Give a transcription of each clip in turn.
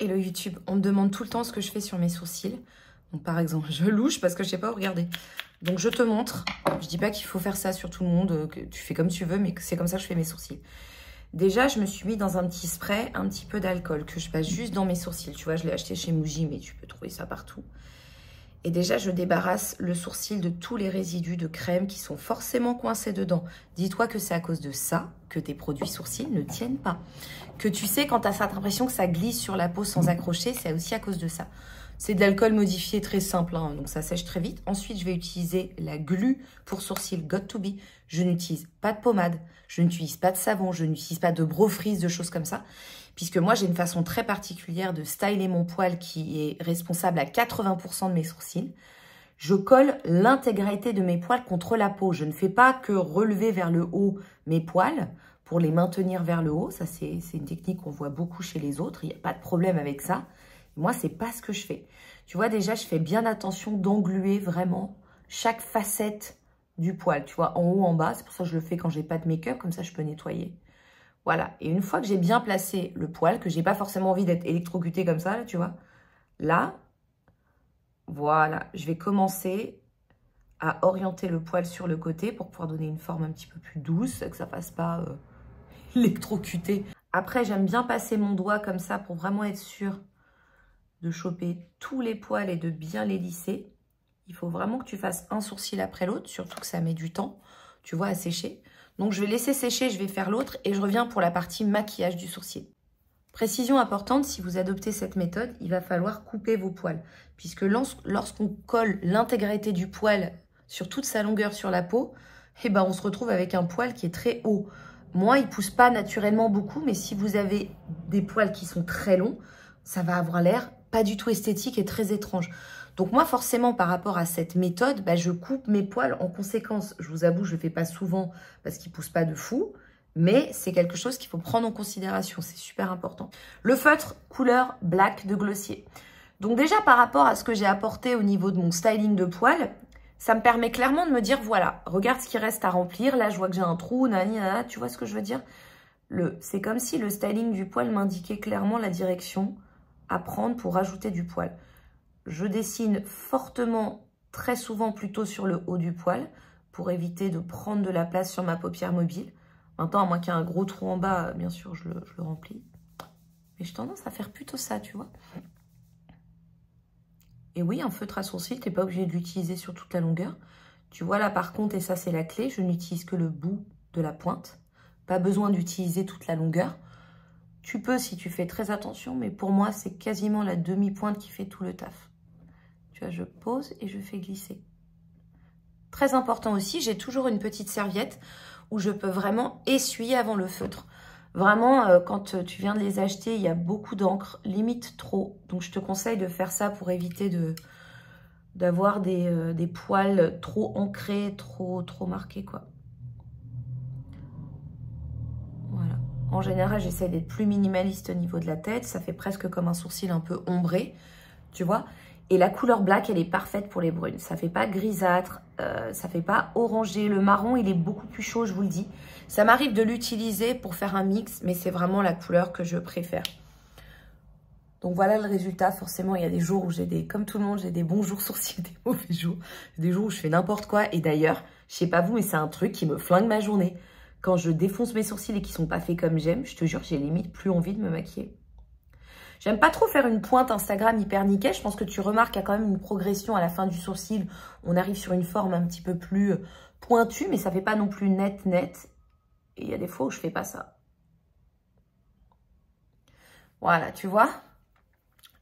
Hello YouTube, on me demande tout le temps ce que je fais sur mes sourcils. Donc par exemple, je louche parce que je sais pas où regarder. Donc je te montre. Je dis pas qu'il faut faire ça sur tout le monde, que tu fais comme tu veux, mais c'est comme ça que je fais mes sourcils. Déjà, je me suis mis dans un petit spray, un petit peu d'alcool que je passe juste dans mes sourcils. Tu vois, je l'ai acheté chez Muji, mais tu peux trouver ça partout. Et déjà, je débarrasse le sourcil de tous les résidus de crème qui sont forcément coincés dedans. Dis-toi que c'est à cause de ça que tes produits sourcils ne tiennent pas. Que tu sais, quand tu as cette impression que ça glisse sur la peau sans accrocher, c'est aussi à cause de ça. C'est de l'alcool modifié très simple, hein, donc ça sèche très vite. Ensuite, je vais utiliser la glu pour sourcils Got2b. Je n'utilise pas de pommade, je n'utilise pas de savon, je n'utilise pas de brofreeze, de choses comme ça. Puisque moi, j'ai une façon très particulière de styler mon poil qui est responsable à 80% de mes sourcils. Je colle l'intégralité de mes poils contre la peau. Je ne fais pas que relever vers le haut mes poils pour les maintenir vers le haut. Ça, c'est une technique qu'on voit beaucoup chez les autres. Il n'y a pas de problème avec ça. Moi, c'est pas ce que je fais. Tu vois, déjà, je fais bien attention d'engluer vraiment chaque facette du poil. Tu vois, en haut, en bas. C'est pour ça que je le fais quand j'ai pas de make-up. Comme ça, je peux nettoyer. Voilà. Et une fois que j'ai bien placé le poil, que j'ai pas forcément envie d'être électrocutée comme ça, là, tu vois. Là, voilà. Je vais commencer à orienter le poil sur le côté pour pouvoir donner une forme un petit peu plus douce, que ça fasse pas électrocuté. Après, j'aime bien passer mon doigt comme ça pour vraiment être sûre de choper tous les poils et de bien les lisser. Il faut vraiment que tu fasses un sourcil après l'autre, surtout que ça met du temps, tu vois, à sécher. Donc, je vais laisser sécher, je vais faire l'autre et je reviens pour la partie maquillage du sourcil. Précision importante, si vous adoptez cette méthode, il va falloir couper vos poils. Puisque lorsqu'on colle l'intégralité du poil sur toute sa longueur sur la peau, eh ben, on se retrouve avec un poil qui est très haut. Moi, il ne pousse pas naturellement beaucoup, mais si vous avez des poils qui sont très longs, ça va avoir l'air pas du tout esthétique et très étrange. Donc moi, forcément, par rapport à cette méthode, bah, je coupe mes poils en conséquence. Je vous avoue, je ne le fais pas souvent parce qu'ils ne poussent pas de fou, mais c'est quelque chose qu'il faut prendre en considération. C'est super important. Le feutre couleur black de Glossier. Donc déjà, par rapport à ce que j'ai apporté au niveau de mon styling de poils, ça me permet clairement de me dire, voilà, regarde ce qui reste à remplir. Là, je vois que j'ai un trou, nanana, tu vois ce que je veux dire? C'est comme si le styling du poil m'indiquait clairement la direction à prendre pour rajouter du poil. Je dessine fortement, très souvent plutôt sur le haut du poil pour éviter de prendre de la place sur ma paupière mobile. Maintenant, à moins qu'il y ait un gros trou en bas, bien sûr, je le remplis. Mais j'ai tendance à faire plutôt ça, tu vois. Et oui, un feutre à sourcils, tu n'es pas obligé de l'utiliser sur toute la longueur. Tu vois là, par contre, et ça c'est la clé, je n'utilise que le bout de la pointe. Pas besoin d'utiliser toute la longueur. Tu peux si tu fais très attention, mais pour moi, c'est quasiment la demi-pointe qui fait tout le taf. Tu vois, je pose et je fais glisser. Très important aussi, j'ai toujours une petite serviette où je peux vraiment essuyer avant le feutre. Vraiment, quand tu viens de les acheter, il y a beaucoup d'encre, limite trop. Donc, je te conseille de faire ça pour éviter d'avoir des poils trop ancrés, trop marqués, quoi. Voilà. En général, j'essaie d'être plus minimaliste au niveau de la tête. Ça fait presque comme un sourcil un peu ombré, tu vois. Et la couleur black, elle est parfaite pour les brunes. Ça fait pas grisâtre, ça fait pas orangé. Le marron, il est beaucoup plus chaud, je vous le dis. Ça m'arrive de l'utiliser pour faire un mix, mais c'est vraiment la couleur que je préfère. Donc voilà le résultat. Forcément, il y a des jours où comme tout le monde, j'ai des bons jours sourcils, des mauvais jours. Des jours où je fais n'importe quoi. Et d'ailleurs, je sais pas vous, mais c'est un truc qui me flingue ma journée. Quand je défonce mes sourcils et qu'ils sont pas faits comme j'aime, je te jure, j'ai limite plus envie de me maquiller. J'aime pas trop faire une pointe Instagram hyper nickel. Je pense que tu remarques qu'il y a quand même une progression à la fin du sourcil. On arrive sur une forme un petit peu plus pointue, mais ça fait pas non plus net. Et il y a des fois où je fais pas ça. Voilà, tu vois?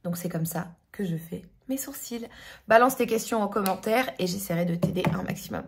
Donc c'est comme ça que je fais mes sourcils. Balance tes questions en commentaire et j'essaierai de t'aider un maximum.